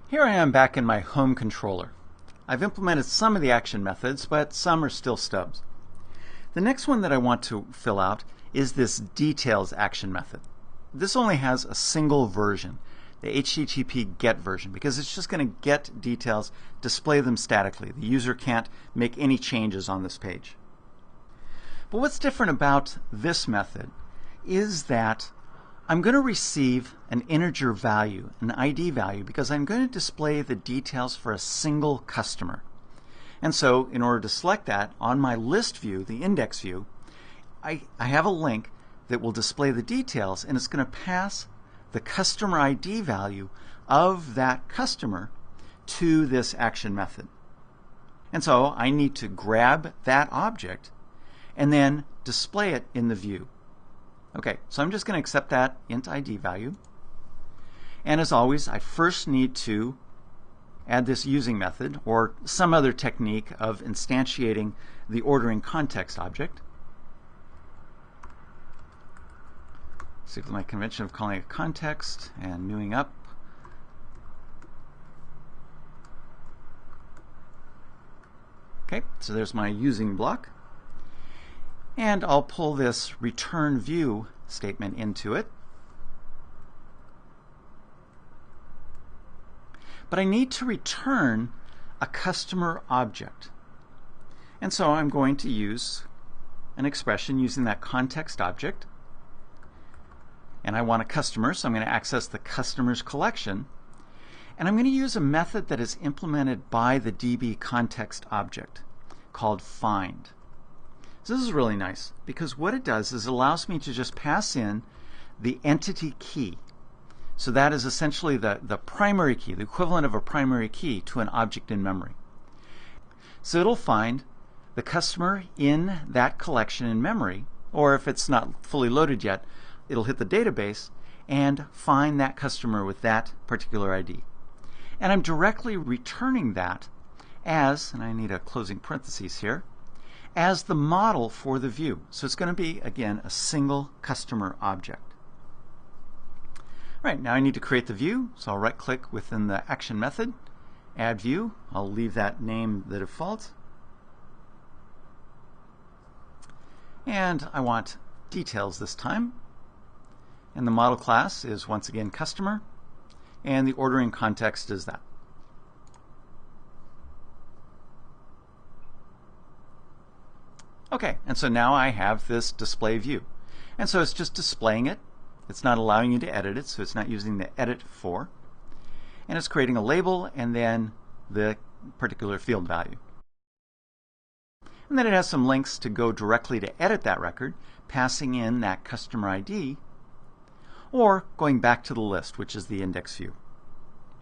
Here I am back in my home controller. I've implemented some of the action methods, but some are still stubs. The next one that I want to fill out is this details action method. This only has a single version, the HTTP GET version, because it's just going to get details, display them statically. The user can't make any changes on this page. But what's different about this method is that I'm going to receive an integer value, an ID value, because I'm going to display the details for a single customer. And so in order to select that, on my list view, the index view, I have a link that will display the details, and it's going to pass the customer ID value of that customer to this action method. And so I need to grab that object and then display it in the view. Okay, so I'm just going to accept that int ID value. And as always, I first need to add this using method or some other technique of instantiating the ordering context object. So my convention of calling it context and newing up. Okay, so there's my using block. And I'll pull this return view statement into it. But I need to return a customer object. And so I'm going to use an expression using that context object. And I want a customer, so I'm going to access the customer's collection. And I'm going to use a method that is implemented by the DB context object called find. So this is really nice because what it does is it allows me to just pass in the entity key. So that is essentially the primary key, the equivalent of a primary key to an object in memory. So it'll find the customer in that collection in memory, or if it's not fully loaded yet, it'll hit the database and find that customer with that particular ID. And I'm directly returning that as, and I need a closing parentheses here, as the model for the view. So it's going to be, again, a single customer object. All right, now I need to create the view, so I'll right-click within the action method, add view. I'll leave that name the default. And I want details this time. And the model class is, once again, customer, and the ordering context is that. Okay, and so now I have this display view. And so it's just displaying it. It's not allowing you to edit it, so it's not using the edit for. And it's creating a label and then the particular field value. And then it has some links to go directly to edit that record, passing in that customer ID, or going back to the list, which is the index view.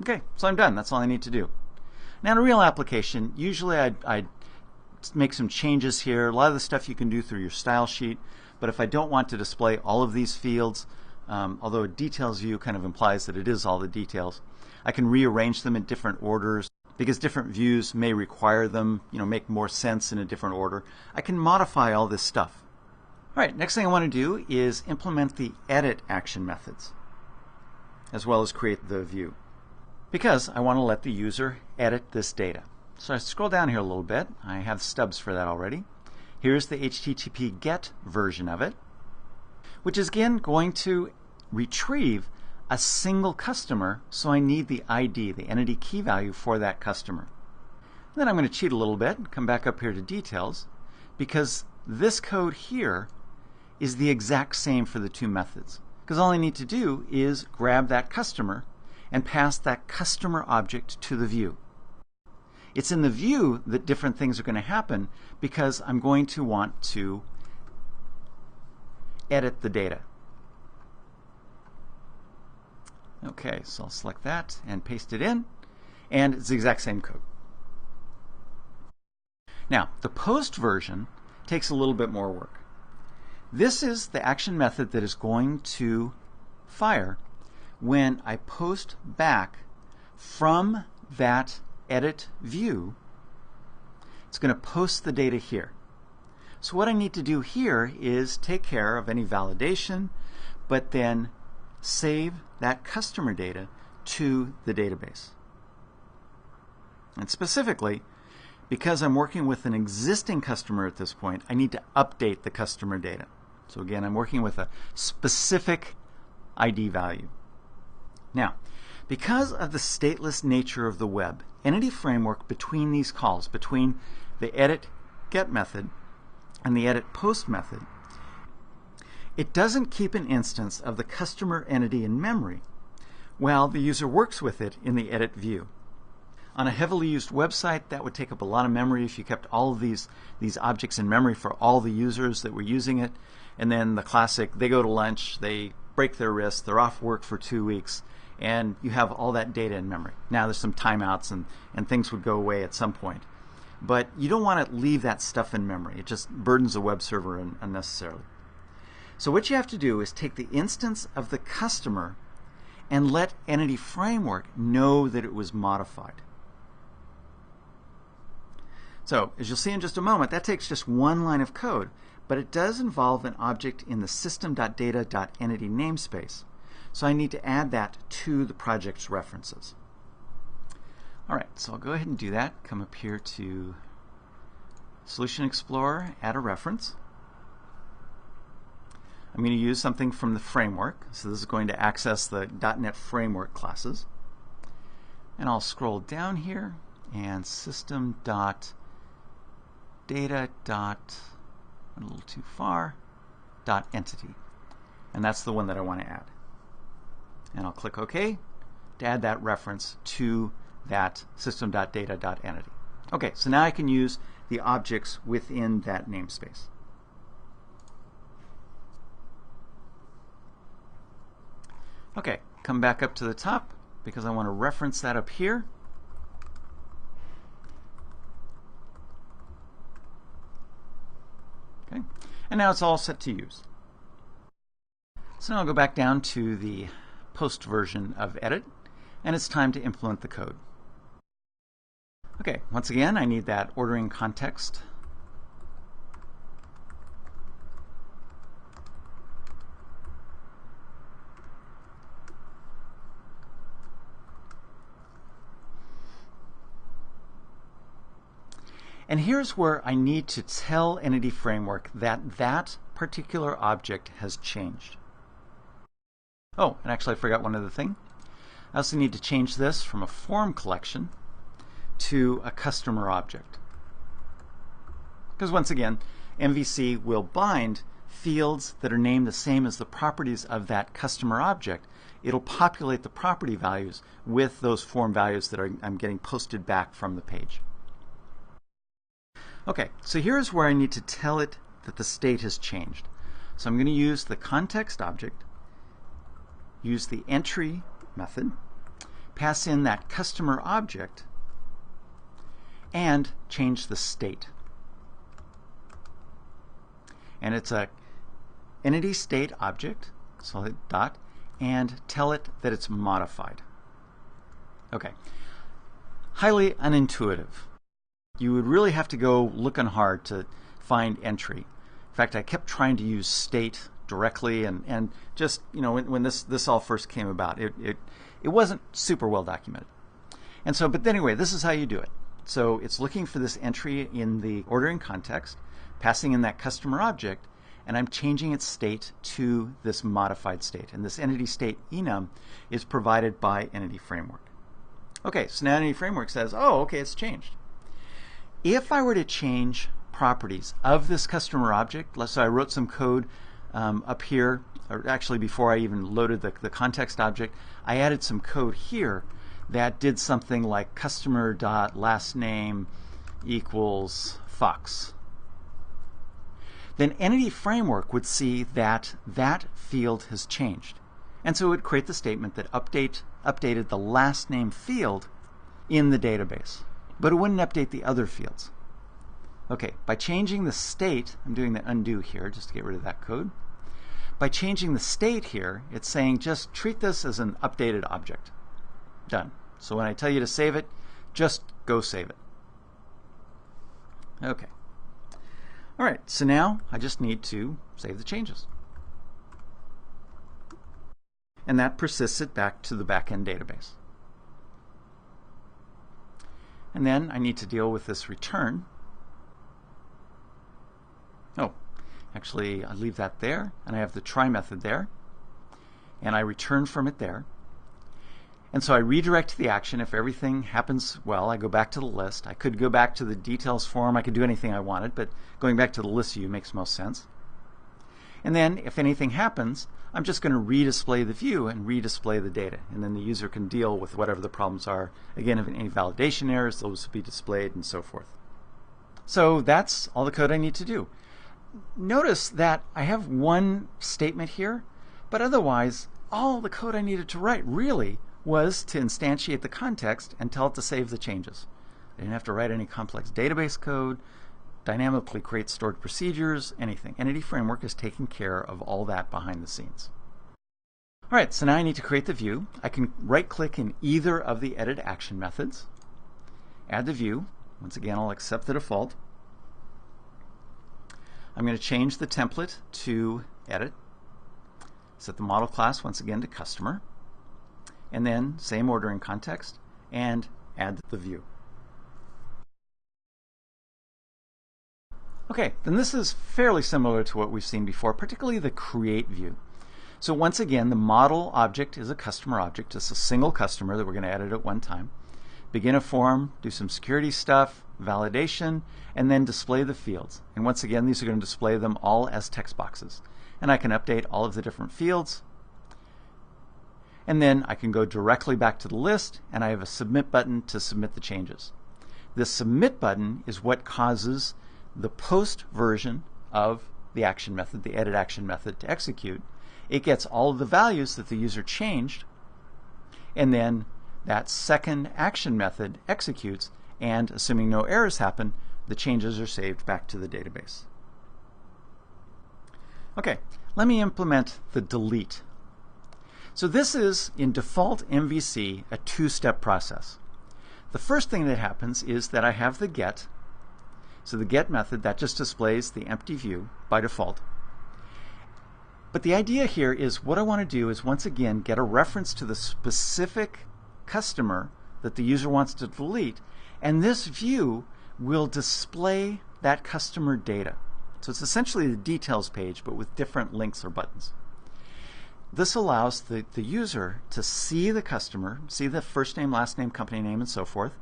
Okay, so I'm done. That's all I need to do. Now in a real application, usually I'd make some changes here. A lot of the stuff you can do through your style sheet, but if I don't want to display all of these fields, although a details view kind of implies that it is all the details, I can rearrange them in different orders because different views may require them, make more sense in a different order. I can modify all this stuff. All right, next thing I want to do is implement the edit action methods as well as create the view because I want to let the user edit this data. So I scroll down here a little bit. I have stubs for that already. Here's the HTTP GET version of it, which is again going to retrieve a single customer, so I need the ID, the entity key value for that customer. And then I'm going to cheat a little bit and come back up here to details because this code here is the exact same for the two methods. Because all I need to do is grab that customer and pass that customer object to the view. It's in the view that different things are going to happen because I'm going to want to edit the data. Okay, so I'll select that and paste it in, and it's the exact same code. Now, the post version takes a little bit more work. This is the action method that is going to fire when I post back from that edit view. It's going to post the data here. So what I need to do here is take care of any validation, but then save that customer data to the database. And specifically, because I'm working with an existing customer at this point, I need to update the customer data. So again, I'm working with a specific ID value. Now, because of the stateless nature of the web, Entity Framework between these calls, between the edit get method and the edit post method, it doesn't keep an instance of the customer entity in memory while the user works with it in the edit view. On a heavily used website, that would take up a lot of memory if you kept all of these objects in memory for all the users that were using it. And then the classic, they go to lunch, they break their wrist, they're off work for 2 weeks, and you have all that data in memory. Now there's some timeouts and things would go away at some point. But you don't want to leave that stuff in memory. It just burdens the web server unnecessarily. So what you have to do is take the instance of the customer and let Entity Framework know that it was modified. So, as you'll see in just a moment, that takes just one line of code, but it does involve an object in the system.data.entity namespace. So I need to add that to the project's references. All right, so I'll go ahead and do that. Come up here to Solution Explorer, add a reference. I'm going to use something from the framework. So this is going to access the .NET Framework classes. And I'll scroll down here and system.data. A little too far, .entity. And that's the one that I want to add. And I'll click OK to add that reference to that system.data.entity. Okay, so now I can use the objects within that namespace. Okay, come back up to the top because I want to reference that up here. Okay, and now it's all set to use. So now I'll go back down to the post version of edit, and it's time to implement the code. Okay, once again, I need that ordering context. And here's where I need to tell Entity Framework that that particular object has changed. Oh, and actually I forgot one other thing. I also need to change this from a form collection to a customer object. Because once again, MVC will bind fields that are named the same as the properties of that customer object. It'll populate the property values with those form values that I'm getting posted back from the page. Okay, so here's where I need to tell it that the state has changed. So I'm going to use the context object, use the entry method, pass in that customer object, and change the state. And it's a entity state object, so hit dot, and tell it that it's modified. Okay, highly unintuitive. You would really have to go looking hard to find entry. In fact, I kept trying to use state directly, and just, you know, when this all first came about, it wasn't super well documented. And so, but anyway, this is how you do it. So it's looking for this entry in the ordering context, passing in that customer object, and I'm changing its state to this modified state. And this entity state enum is provided by Entity Framework. Okay, so now Entity Framework says, oh, okay, it's changed. If I were to change properties of this customer object, let's say I wrote some code up here, or actually before I even loaded the context object, I added some code here that did something like customer.lastname equals Fox. Then Entity Framework would see that that field has changed. And so it would create the statement that updated the last name field in the database. But it wouldn't update the other fields. Okay, by changing the state, I'm doing the undo here just to get rid of that code. By changing the state here, it's saying just treat this as an updated object. Done. So when I tell you to save it, just go save it. Okay. All right, so now I just need to save the changes. And that persists it back to the backend database. And then I need to deal with this return. Oh, actually I leave that there, and I have the try method there, and I return from it there. And so I redirect the action. If everything happens well, I go back to the list. I could go back to the details form. I could do anything I wanted, but going back to the list view makes most sense. And then if anything happens, I'm just going to redisplay the view and redisplay the data. And then the user can deal with whatever the problems are. Again, if any validation errors, those will be displayed and so forth. So that's all the code I need to do. Notice that I have one statement here, but otherwise all the code I needed to write really was to instantiate the context and tell it to save the changes. I didn't have to write any complex database code, dynamically create stored procedures, anything. Entity Framework is taking care of all that behind the scenes. All right, so now I need to create the view. I can right-click in either of the edit action methods, add the view. Once again, I'll accept the default. I'm going to change the template to edit, set the model class once again to customer, and then same ordering context, and add the view. Okay, then this is fairly similar to what we've seen before, particularly the create view. So once again, the model object is a customer object. It's a single customer that we're going to edit at one time. Begin a form, do some security stuff, validation, and then display the fields. And once again, these are going to display them all as text boxes. And I can update all of the different fields. And then I can go directly back to the list, and I have a submit button to submit the changes. This submit button is what causes the post version of the action method, the edit action method, to execute. It gets all of the values that the user changed, and then that second action method executes, and assuming no errors happen, the changes are saved back to the database. Okay, let me implement the delete. So this is, in default MVC, a two-step process. The first thing that happens is that I have the get. So the get method, that just displays the empty view by default. But the idea here is what I want to do is once again get a reference to the specific customer that the user wants to delete, and this view will display that customer data. So it's essentially the details page, but with different links or buttons. This allows the user to see the customer, see the first name, last name, company name, and so forth,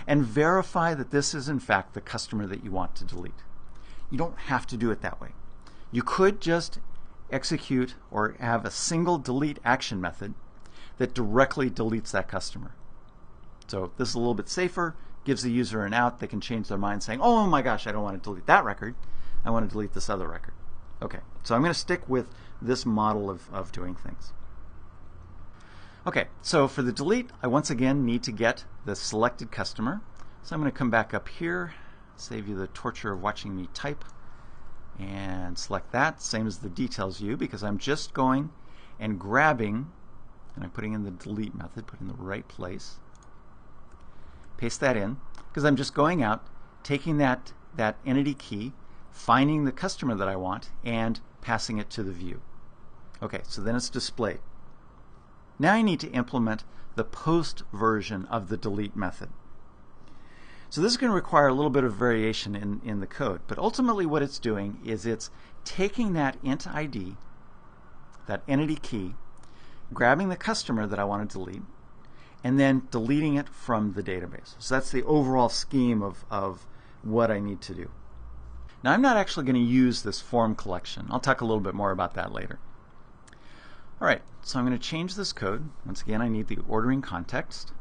and verify that this is in fact the customer that you want to delete. You don't have to do it that way. You could just execute or have a single delete action method that directly deletes that customer. So this is a little bit safer, gives the user an out. They can change their mind saying, oh my gosh, I don't want to delete that record. I want to delete this other record. Okay, so I'm going to stick with this model of doing things. Okay, so for the delete, I once again need to get the selected customer. So I'm going to come back up here, save you the torture of watching me type, and select that, same as the details view, because I'm just going and grabbing, and I'm putting in the delete method, put in the right place. Paste that in, because I'm just going out, taking that entity key, finding the customer that I want, and passing it to the view. Okay, so then it's displayed. Now I need to implement the post version of the delete method. So this is going to require a little bit of variation in the code, but ultimately what it's doing is it's taking that int ID, that entity key, grabbing the customer that I want to delete, and then deleting it from the database. So that's the overall scheme of what I need to do. Now I'm not actually going to use this form collection. I'll talk a little bit more about that later. All right, so I'm going to change this code. Once again, I need the ordering context.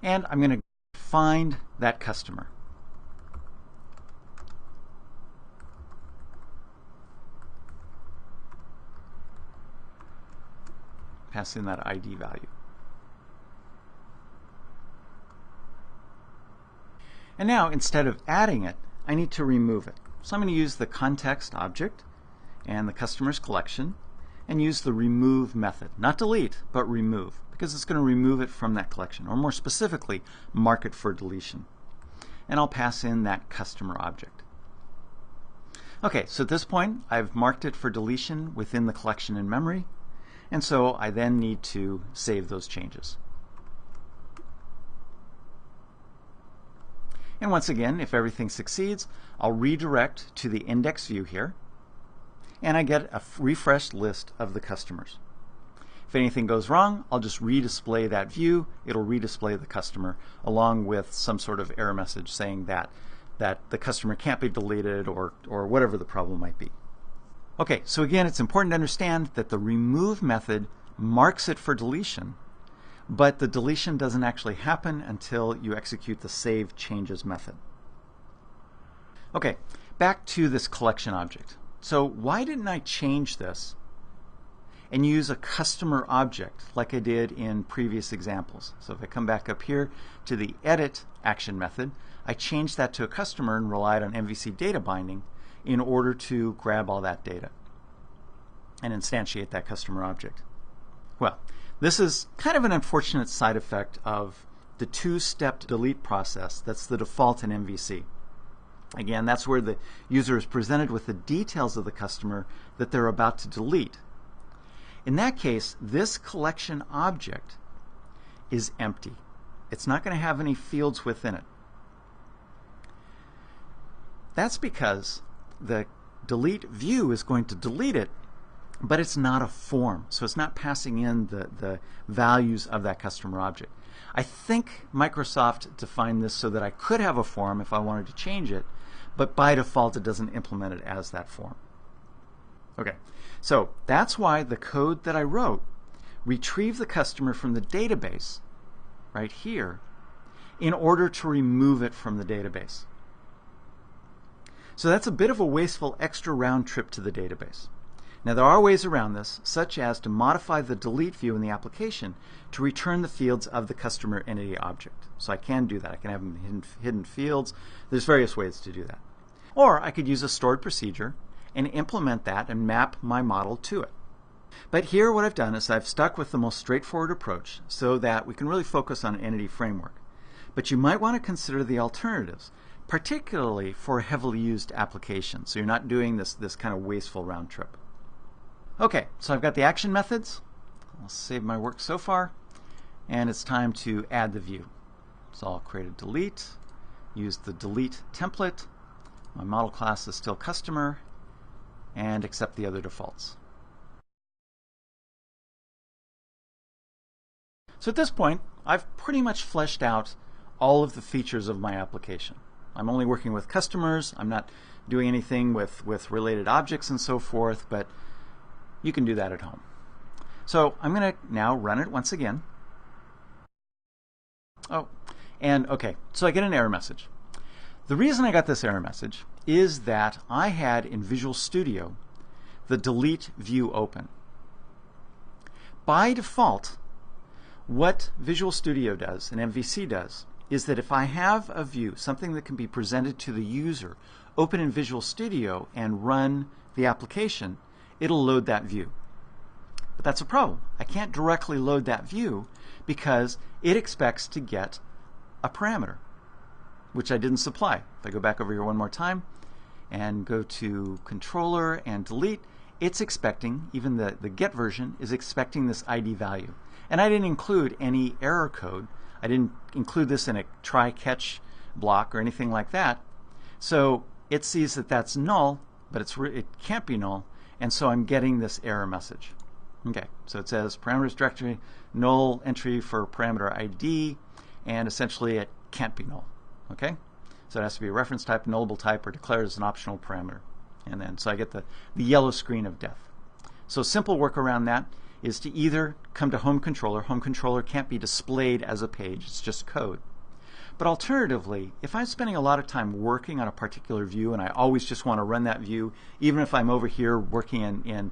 And I'm going to find that customer. Pass in that ID value. And now, instead of adding it, I need to remove it. So I'm going to use the context object and the customer's collection, and use the remove method. Not delete, but remove, because it's going to remove it from that collection, or more specifically, mark it for deletion. And I'll pass in that customer object. Okay, so at this point, I've marked it for deletion within the collection in memory, and so I then need to save those changes. And once again, if everything succeeds, I'll redirect to the index view here, and I get a refreshed list of the customers. If anything goes wrong, I'll just redisplay that view. It'll redisplay the customer along with some sort of error message saying that the customer can't be deleted or whatever the problem might be. Okay, so again, it's important to understand that the remove method marks it for deletion, but the deletion doesn't actually happen until you execute the save changes method. Okay, back to this collection object. So why didn't I change this and use a customer object like I did in previous examples? So if I come back up here to the edit action method, I changed that to a customer and relied on MVC data binding in order to grab all that data and instantiate that customer object. Well, this is kind of an unfortunate side effect of the two-step delete process that's the default in MVC. Again, that's where the user is presented with the details of the customer that they're about to delete. In that case, this collection object is empty. It's not going to have any fields within it. That's because the delete view is going to delete it, but it's not a form, so it's not passing in the values of that customer object. I think Microsoft defined this so that I could have a form if I wanted to change it, but by default it doesn't implement it as that form. Okay, so that's why the code that I wrote retrieved the customer from the database right here in order to remove it from the database. So that's a bit of a wasteful extra round trip to the database. Now there are ways around this, such as to modify the delete view in the application to return the fields of the customer entity object. So I can do that. I can have them hidden fields. There's various ways to do that. Or I could use a stored procedure and implement that and map my model to it. But here what I've done is I've stuck with the most straightforward approach so that we can really focus on an entity framework. But you might want to consider the alternatives, particularly for heavily used applications, so you're not doing this kind of wasteful round trip. Okay, so I've got the action methods. I'll save my work so far, and it's time to add the view. So I'll create a delete, use the delete template. My model class is still customer, and accept the other defaults. So at this point, I've pretty much fleshed out all of the features of my application. I'm only working with customers. I'm not doing anything with related objects and so forth, but you can do that at home. So I'm going to now run it once again. Oh, and okay, so I get an error message. The reason I got this error message is that I had in Visual Studio the delete view open. By default, what Visual Studio does and MVC does is that if I have a view, something that can be presented to the user, open in Visual Studio and run the application, it'll load that view. But that's a problem. I can't directly load that view because it expects to get a parameter, which I didn't supply. If I go back over here one more time and go to controller and delete, it's expecting, even the get version is expecting this ID value. And I didn't include any error code. I didn't include this in a try-catch block or anything like that. So it sees that that's null, but it can't be null, and so I'm getting this error message. Okay, so it says parameters directory, null entry for parameter ID, and essentially it can't be null. Okay, so it has to be a reference type, nullable type, or declared as an optional parameter. And then so I get the yellow screen of death. So simple work around that is to either come to home controller. Home controller can't be displayed as a page, it's just code. But alternatively, if I'm spending a lot of time working on a particular view and I always just want to run that view, even if I'm over here working in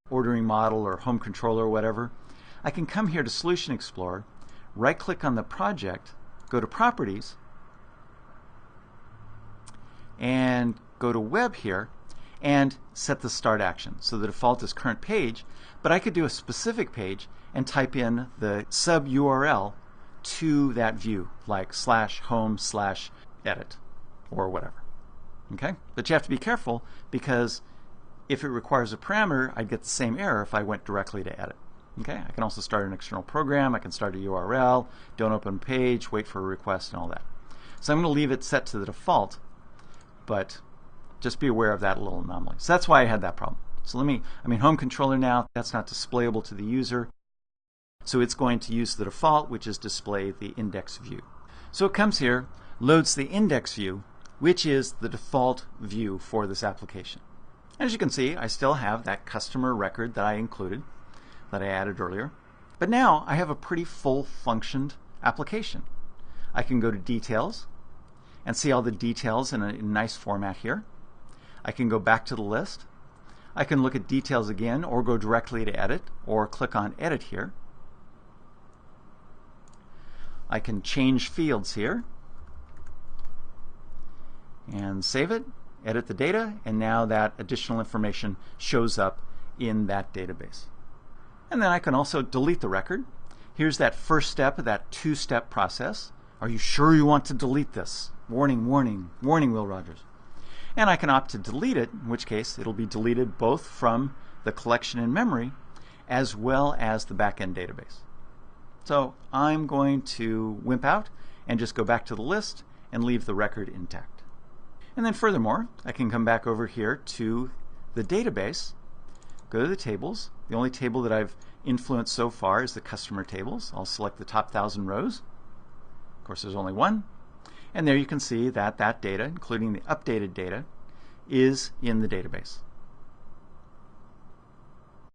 ordering model or home controller or whatever, I can come here to Solution Explorer, right click on the project, go to Properties, and go to Web here, and set the start action. So the default is current page, but I could do a specific page and type in the sub URL to that view, like /home/edit or whatever. Okay? But you have to be careful, because if it requires a parameter, I'd get the same error if I went directly to edit. Okay? I can also start an external program, I can start a URL, don't open page, wait for a request, and all that. So I'm going to leave it set to the default, but just be aware of that little anomaly. So that's why I had that problem. So home controller now, that's not displayable to the user. So it's going to use the default, which is display the index view. So it comes here, loads the index view, which is the default view for this application. As you can see, I still have that customer record that I included, that I added earlier. But now I have a pretty full-functioned application. I can go to details and see all the details in a nice format here. I can go back to the list. I can look at details again, or go directly to edit, or click on edit here. I can change fields here and save it, edit the data, and now that additional information shows up in that database. And then I can also delete the record. Here's that first step of that two-step process. Are you sure you want to delete this? Warning, warning, warning, Will Rogers. And I can opt to delete it, in which case it'll be deleted both from the collection in memory as well as the backend database. So I'm going to wimp out and just go back to the list and leave the record intact. And then furthermore, I can come back over here to the database, go to the tables. The only table that I've influenced so far is the customer tables. I'll select the top 1,000 rows. Of course, there's only one. And there you can see that that data, including the updated data, is in the database.